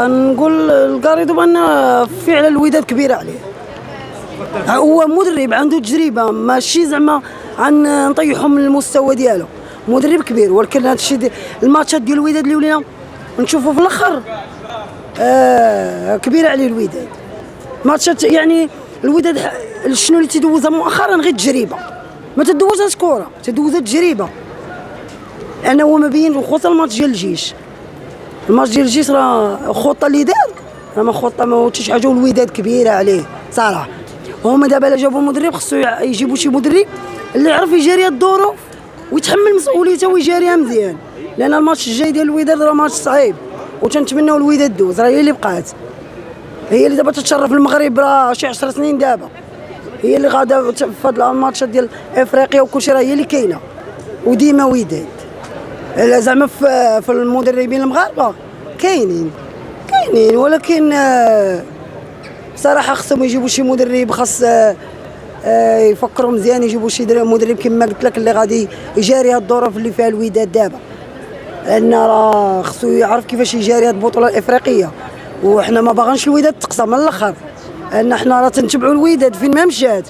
نقول القريض بان فعلا الوداد كبيره عليه. هو مدرب عنده تجربه، ماشي زعما نطيحوا من المستوى ديالو. مدرب كبير، ولكن هذا الشيء الماتشات ديال الوداد اللي ولينا نشوفوا في الاخر كبيره عليه الوداد. ماتشات يعني الوداد شنو اللي تدوزها مؤخرا غير التجربه، ما تدوزهاش كره، تدوزها تجربه. انا هو ما بين خصوصا الماتش ديال الجيش. الماتش ديال الجيش راه الخطه اللي دار راه ما خطه، ما هوتش حاجه، والوداد كبيره عليه صراحه. هما دابا الا جابوا مدرب خصو يجيبوا شي مدرب اللي يعرف يجاري الظروف ويتحمل مسؤوليته ويجاريها مزيان، لان الماتش الجاي ديال الوداد راه ماتش صعيب، وتنتمناو الوداد دوز، راه هي اللي بقات، هي اللي دابا تتشرف المغرب راه شي 10 سنين دابا، هي اللي غادا في هاد الماتشات ديال افريقيا وكلشي، راه هي اللي كاينه وديما وداد. زعما في المدربين المغاربه كاينين، ولكن صراحه خصهم يجيبوا شي مدرب، خاص يفكروا مزيان، يجيبوا شي مدرب كما قلت لك اللي غادي يجاري هاد الظروف اللي فيها الوداد دابا، لان راه خصو يعرف كيفاش يجاري هاد البطوله الافريقيه. وحنا ما باغينش الوداد تقصى من الاخر، لان حنا راه تنتبعوا الوداد فين ما مشات،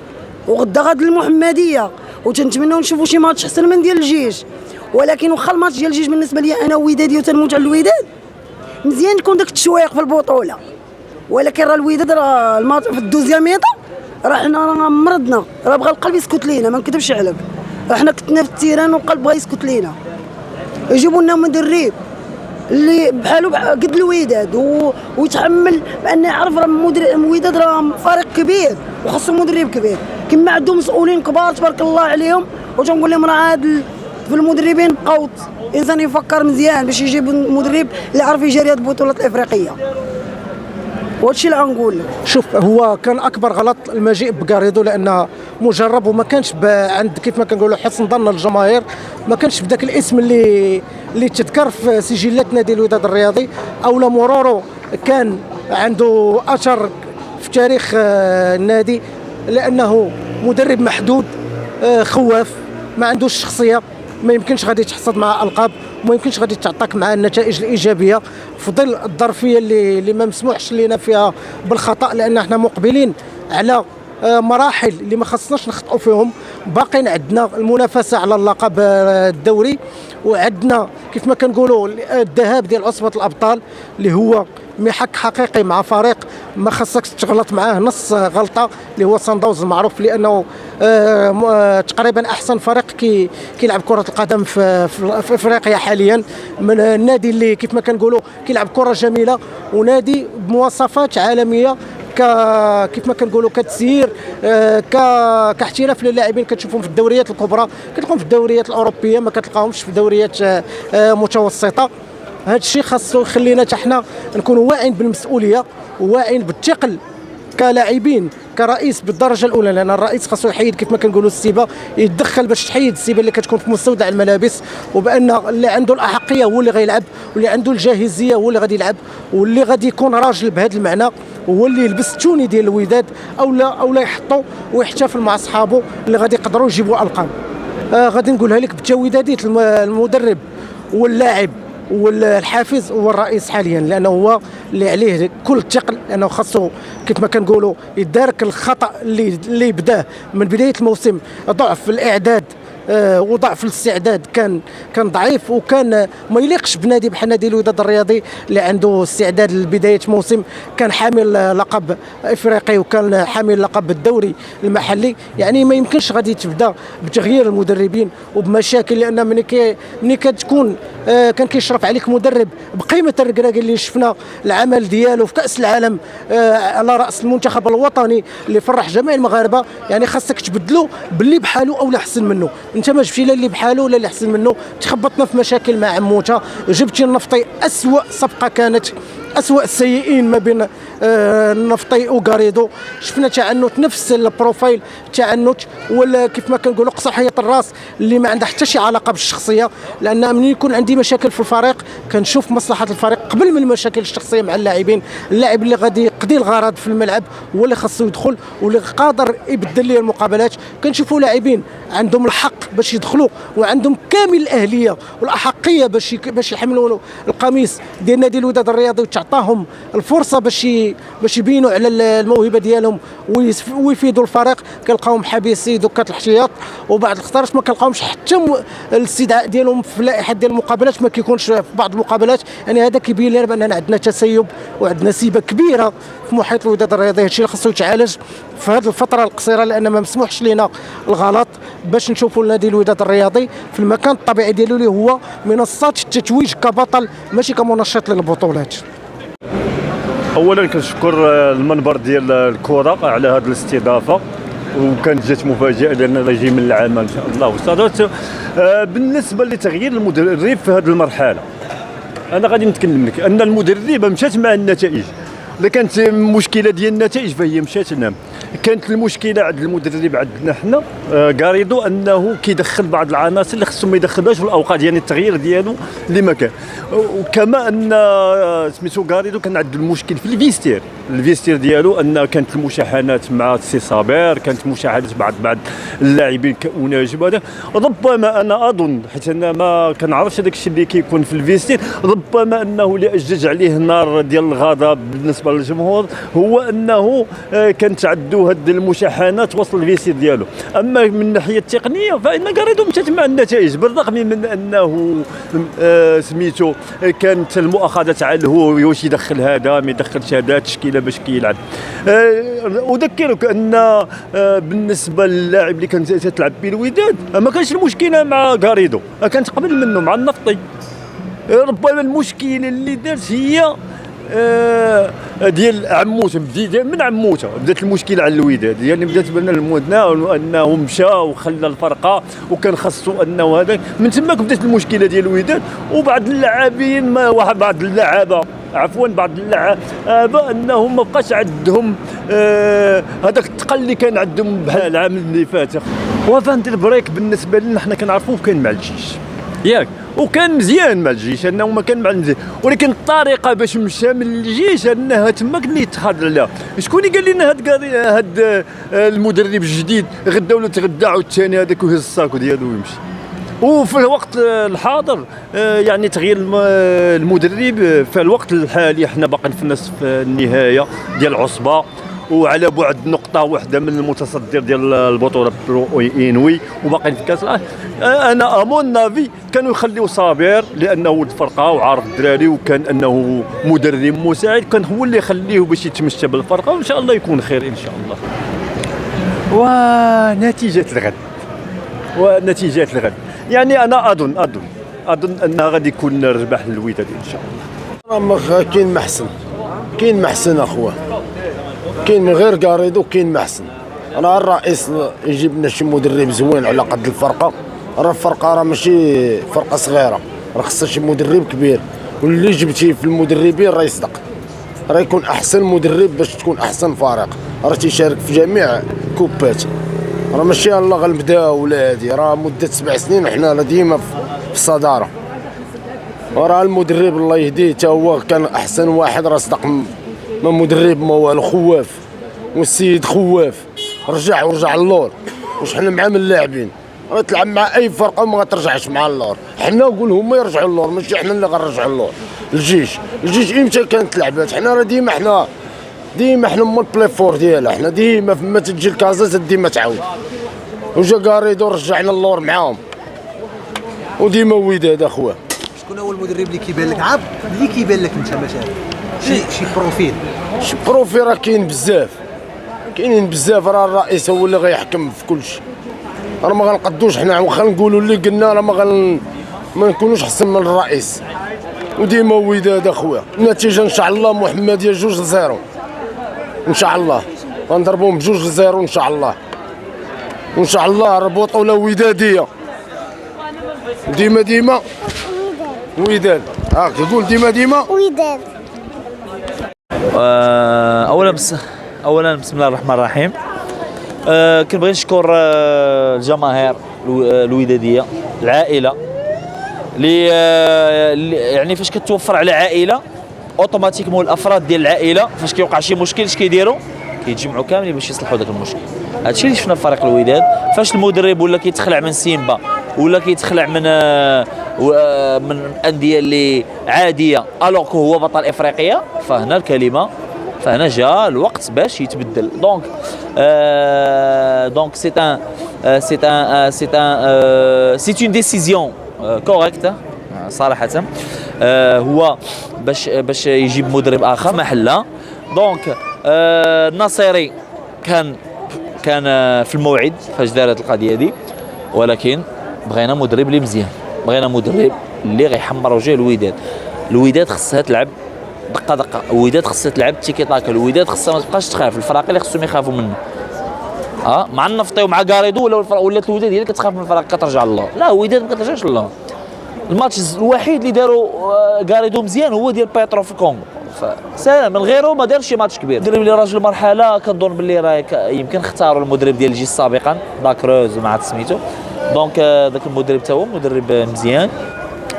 وغدا غاد المحمديه، وتنتمناو نشوفوا شي ماتش احسن من ديال الجيش. ولكن واخا الماتش ديال الجيش بالنسبه لي انا ودادي وتنموت على الوداد، مزيان تكون داك التشويق في البطوله، ولكن راه الوداد راه في الدوزيام ميطا راه حنا راه مرضنا، راه بغى القلب يسكت لينا، ما نكذبش عليك، راه حنا كتنا في التيران والقلب بغى يسكت لينا. يجيبوا لنا مدرب اللي بحالو قد الوداد ويتحمل، بان يعرف راه الوداد راه فريق كبير وخاصو مدرب كبير، كما عندهم مسؤولين كبار تبارك الله عليهم، وتنقول لهم راه هاد في المدربين بقاو انسان يفكر مزيان باش يجيب مدرب اللي يعرف يجاري هاد البطولات الافريقيه. وهادشي اللي غنقول لك. شوف، هو كان اكبر غلط المجيء بكاريدو، لان مجرب وما كانش عند كيف ما كنقولوا حسن ظن الجماهير، ما كانش بداك الاسم اللي تذكر في سجلات نادي الوداد الرياضي. اولا مرورو كان عنده اثر في تاريخ النادي، لانه مدرب محدود، خواف، ما عندوش شخصيه، ما يمكنش غادي تحصد مع القاب، وما يمكنش غادي تعطيك مع النتائج الايجابيه في ظل الظرفيه اللي ما مسموحش لينا فيها بالخطا، لان احنا مقبلين على مراحل اللي ما خصناش نخطئوا فيهم. باقين عندنا المنافسه على اللقب الدوري، وعندنا كيف ما كنقولوا الذهاب ديال عصبه الابطال اللي هو محك حقيقي مع فريق ما خصكش تغلط معاه نص غلطه، اللي هو صن داونز المعروف لانه تقريبا احسن فريق كيلعب كره القدم في افريقيا حاليا، من النادي اللي كيف ما كنقولوا كيلعب كره جميله، ونادي بمواصفات عالميه كيف ما كنقولوا كتسيير، كاحتراف للاعبين كتشوفهم في الدوريات الكبرى، كتلقاهم في الدوريات الاوروبيه، ما كتلقاهمش في دوريات متوسطه. هذا الشيء خاصو يخلينا حتى حنا نكونوا واعيين بالمسؤوليه وواعيين بالثقل كلاعبين، كرئيس بالدرجه الاولى، لان الرئيس خاصو يحيد كيف ما كنقولوا السيبه، يتدخل باش تحيد السيبه اللي كتكون في مستودع الملابس، وبان اللي عنده الاحقيه هو اللي غيلعب، واللي عنده الجاهزيه هو اللي غادي يلعب، واللي غادي يكون راجل بهذا المعنى هو اللي يلبس التوني ديال الوداد، او لا يحطوا ويحتفل مع اصحابه اللي غادي يقدروا يجيبوا القاب. غادي نقولها لك بالتوداديه، المدرب واللاعب والحافز هو الرئيس حاليا، لانه هو اللي عليه كل الثقل، لانه خاصو كيف ما كنقولوا يدارك الخطا اللي بداه من بدايه الموسم. ضعف في الاعداد وضعف الاستعداد كان ضعيف، وكان ما يليقش بنادي بحال نادي الوداد الرياضي اللي عنده استعداد لبدايه موسم، كان حامل لقب افريقي وكان حامل لقب الدوري المحلي. يعني ما يمكنش غادي تبدا بتغيير المدربين وبمشاكل، لان ملي كتكون كان كيشرف عليك مدرب بقيمه الركراكي اللي شفنا العمل ديالو في كاس العالم على راس المنتخب الوطني اللي فرح جميع المغاربه، يعني خاصك تبدلو باللي بحالو او احسن منه. انت ما جبتي لا اللي بحالو ولا اللي احسن منه، تخبطنا في مشاكل مع عموته، جبتي النفطي اسوأ صفقه كانت، اسوأ السيئين ما بين النفطي وغاريدو. شفنا تعنت نفس البروفايل تعنت، ولا كيف ما كنقولوا قصحيه الراس اللي ما عندها حتى شي علاقه بالشخصيه، لان من يكون عندي مشاكل في الفريق كنشوف مصلحه الفريق قبل من المشاكل الشخصيه مع اللاعبين. اللاعب اللي غادي يقضي الغرض في الملعب هو اللي خاصو يدخل واللي قادر يبدل لي المقابلات. كنشوفوا لاعبين عندهم الحق باش يدخلوا وعندهم كامل الاهليه والاحقيه باش يحملوا القميص ديال نادي الوداد الرياضي وتعطي عطاهم الفرصه باش يبينوا على الموهبه ديالهم ويفيدوا الفريق، كنلقاهم حابسين دوكا الاحتياط، وبعض الخطرات ما كنلقاهمش حتى الاستدعاء ديالهم في اللائحه ديال المقابلات، ما كيكونش في بعض المقابلات. يعني هذا كيبين لنا باننا عندنا تسيب وعندنا سيبه كبيره في محيط الوداد الرياضي. هادشي اللي خاصو يتعالج في هذه الفتره القصيره، لان ما مسموحش لنا الغلط باش نشوفوا نادي الوداد الرياضي في المكان الطبيعي ديالو اللي هو منصه التتويج كبطل ماشي كمنشط للبطولات. اولا كنشكر المنبر ديال الكره على هذه الاستضافه، وكانت جات مفاجاه لان جاي من العمل ان شاء الله. وصادت بالنسبه لتغيير المدرب في هذه المرحله، انا غادي نتكلم لك ان المدرب مشات مع النتائج. اذا كانت مشكله ديال النتائج فهي مشات نعم. كانت المشكله عند المدرب عندنا حنا غاريدو انه كيدخل بعض العناصر اللي خصهم ما يدخلهاش في الاوقات، يعني التغيير ديالو اللي ما كان. وكما ان سميتو غاريدو كان عنده المشكل في الفيستير ديالو، ان كانت المشاحنات مع السي صابر، كانت مشاحنات بعض اللاعبين كأناجم. هذا ربما انا اظن، حيت انا ما كنعرفش هذاك الشيء اللي كيكون في الفيستير، ربما انه اللي اجج عليه نار ديال الغضب بالنسبه للجمهور هو انه كانت عنده هاد المشاحنات وسط الفيستير ديالو. اما من الناحيه التقنيه فان غاريدو مشات مع النتائج، بالرغم من انه سميتو كانت المؤاخذات على هو واش يدخل هذا ما يدخلش هذا تشكيله باش كيلعب. اذكرك ان بالنسبه للاعب اللي كان تلعب به الوداد ما كانش المشكله مع غاريدو، كانت قبل منه مع النفطي. ربما المشكله اللي دارت هي ديال عموته، من عموته بدات المشكله على الوداد. يعني بدات بان المدنا انه مشى وخلى الفرقه، وكان خاصو انه هذاك من تماك بدات المشكله ديال الوداد. وبعض اللاعبين بعض اللعابه انهم ما بقاش عندهم هذاك الثقل اللي كان عندهم العام اللي فات. وفان دير بريك بالنسبه لنا حنا كنعرفوه كان مع الجيش ياك، وكان مزيان مع الجيش انه ما كان مع مزيان، ولكن الطريقه باش مشى من الجيش انها تما كنا يتخاذ عليها. شكون اللي قال لنا هاد المدرب الجديد غدا ولا تغدى عاود ثاني هذاك ويهز الساكو ديالو ويمشي؟ وفي الوقت الحاضر يعني تغيير المدرب في الوقت الحالي احنا باقيين في نصف النهايه ديال العصبه، وعلى بعد نقطه واحده من المتصدر ديال البطوله برو انوي، وباقيين في كاس العالم. انا امون نافي كانوا يخليو صابر لانه ولد فرقه وعارف الدراري، وكان انه مدرب مساعد، كان هو اللي يخليه باش يتمشى بالفرقه، وان شاء الله يكون خير ان شاء الله. ونتيجه الغد يعني انا اظن انها غادي يكون ربح للوداد ان شاء الله. كاين محسن اخويا، كاين من غير غاريدو كاين محسن. راه الرئيس يجيب لنا شي مدرب زوين على قد الفرقه. راه الفرقه راه ماشي فرقه صغيره، راه خصها شي مدرب كبير، واللي جبتيه في المدربين راه يصدق، راه يكون احسن مدرب باش تكون احسن فريق. راه تيشارك في جميع كوبات، راه ماشي يلاه غنبداو ولا هادي، راه مده 7 سنين وحنا ديما في الصداره. وراه المدرب الله يهديه حتى هو كان احسن واحد، راه صدق ما مدرب ما والو. خواف، والسيد خواف ورجع اللور، واش حنا مع من اللاعبين. راه تلعب مع اي فرقه وما غترجعش مع اللور، حنا نقول هما يرجعوا اللور ماشي حنا اللي غنرجعوا اللور. الجيش امتى كانت لعبات؟ حنا راه ديما حنا هما البلاي فور ديالها، حنا ديما فما تجي الكازا ديما تعاود. وجا غاريدو رجعنا اللور معاهم، وديما وداد اخويا. شكون هو المدرب اللي كيبان لك عاب اللي كيبان لك انت مثلا شي بروفيل؟ راه كاينين بزاف، راه الرئيس هو اللي غيحكم في كل شيء. راه ما غنقدوش حنا وخا نقولوا اللي قلنا، راه ما نكونوش احسن من الرئيس. وديما وداد اخويا. النتيجه ان شاء الله محمديه 2-0 ان شاء الله، غنضربوهم 2-0 ان شاء الله. وان شاء الله البطوله وداديه ديما وداد. يقول ديما وداد. اولا بسم الله الرحمن الرحيم. كنبغي نشكر الجماهير الوداديه، العائله اللي يعني فاش كتوفر على عائله اوتوماتيكمون الافراد ديال العائله فاش كيوقع شي مشكل اش كيديروا؟ كيتجمعوا كاملين باش يصلحوا ذاك المشكل. هادشي اللي شفنا في فريق الوداد، فاش المدرب ولا كيتخلع من سيمبا ولا كيتخلع من انديه اللي عاديه الوغ هو بطل افريقيا، فهنا الكلمه، فهنا جاء الوقت باش يتبدل. دونك سي اون ديسيزيون كوريكت صراحه. هو باش يجيب مدرب اخر محله. دونك الناصري كان في الموعد فاش دارت القضيه دي، ولكن بغينا مدرب اللي مزيان، بغينا مدرب اللي غيحمر وجه الوداد. الوداد خصها تلعب دقه، الوداد خصها تلعب تيكي تاكا، الوداد خصها ما تبقاش تخاف، الفرق اللي خصهم يخافوا منه مع النفطي ومع كاريدو ولات الوداد هي اللي كتخاف من الفرق كترجع لله. لا الوداد ما كترجعش لله. الماتش الوحيد اللي داروا كاريدو مزيان هو ديال بيترو في الكونغو، سلام من غيره ما دارش شي ماتش كبير. المدرب اللي راجل مرحله كنظن باللي راه يمكن اختاروا المدرب ديال الجيل سابقا داكروز ما عرفت سميتو. دونك ذاك المدرب تا هو مدرب مزيان،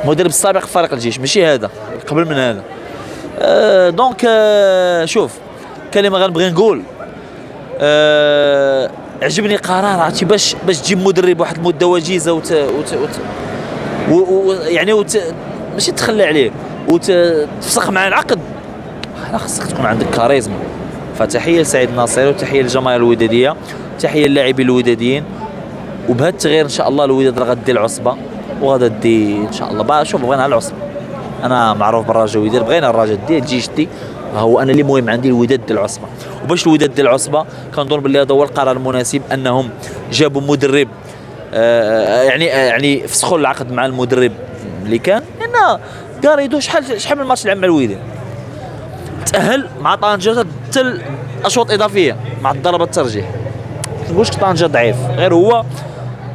مدرب السابق في فريق الجيش ماشي هذا قبل من هذا. دونك شوف كلمه غنبغي نقول، عجبني قرار عرفتي باش تجيب مدرب واحد المده وجيزه يعني ماشي تخلى عليه وتفسخ معاه العقد، خاصك تكون عندك كاريزما. فتحيه لسعيد الناصري وتحيه للجماهير الوداديه، تحيه للاعبين الوداديين. وبهذا التغيير ان شاء الله الوداد راه غدي العصبه وغادا دي ان شاء الله. شوف بغينا العصبه، انا معروف بالرجاء الوداد، بغينا الرجاء تجي جدي، هو انا اللي مهم عندي الوداد ديال العصبه. وباش الوداد ديال العصبه كنظن باللي هذا هو القرار المناسب، انهم جابوا مدرب يعني فسخوا العقد مع المدرب اللي كان، لان كاريدو شحال من ماتش لعب مع الوداد، تاهل مع طنجه حتى اشواط اضافيه مع ضربه الترجيح. ما نقولش طنجه ضعيف، غير هو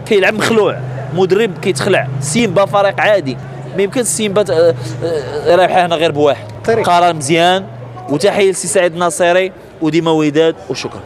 كيلعب مخلوع، مدرب كيتخلع. سيمبا فريق عادي، ما يمكنش سيمبا يربح هنا غير بواحد. قرار مزيان، وتحيه لسي سعيد الناصري وديما وداد وشكرا.